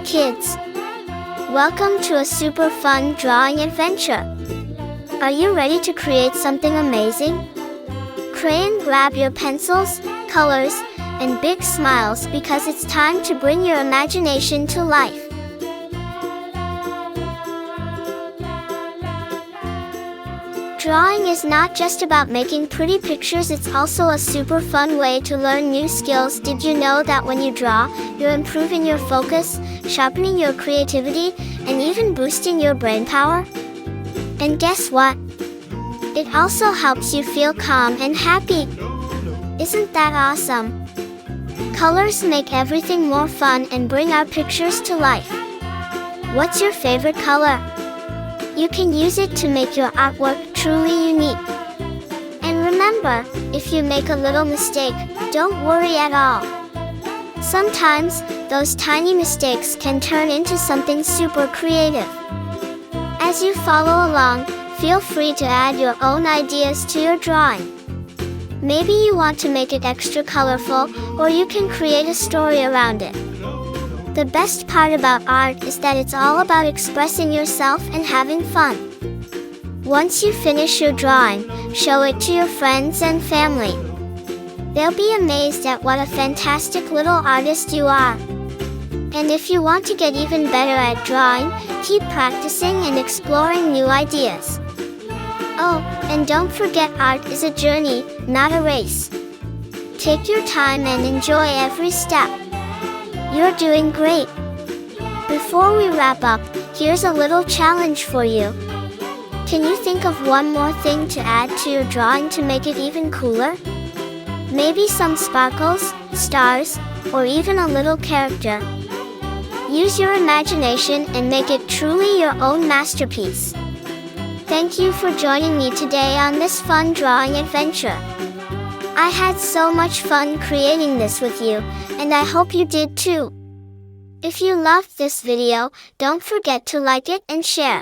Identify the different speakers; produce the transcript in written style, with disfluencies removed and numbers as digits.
Speaker 1: kids! Welcome to a super fun drawing adventure! Are you ready to create something amazing? Crayon, grab your pencils, colors, and big smiles because it's time to bring your imagination to life. Drawing is not just about making pretty pictures, it's also a super fun way to learn new skills. Did you know that when you draw, you're improving your focus, sharpening your creativity, and even boosting your brain power? And guess what? It also helps you feel calm and happy. Isn't that awesome? Colors make everything more fun and bring our pictures to life. What's your favorite color? You can use it to make your artwork truly unique. And remember, if you make a little mistake, don't worry at all. Sometimes, those tiny mistakes can turn into something super creative. As you follow along, feel free to add your own ideas to your drawing. Maybe you want to make it extra colorful, or you can create a story around it. The best part about art is that it's all about expressing yourself and having fun. Once you finish your drawing, show it to your friends and family. They'll be amazed at what a fantastic little artist you are. And if you want to get even better at drawing, keep practicing and exploring new ideas. Oh, and don't forget, art is a journey, not a race. Take your time and enjoy every step. You're doing great! Before we wrap up, here's a little challenge for you. Can you think of one more thing to add to your drawing to make it even cooler? Maybe some sparkles, stars, or even a little character. Use your imagination and make it truly your own masterpiece. Thank you for joining me today on this fun drawing adventure. I had so much fun creating this with you, and I hope you did too. If you loved this video, don't forget to like it and share.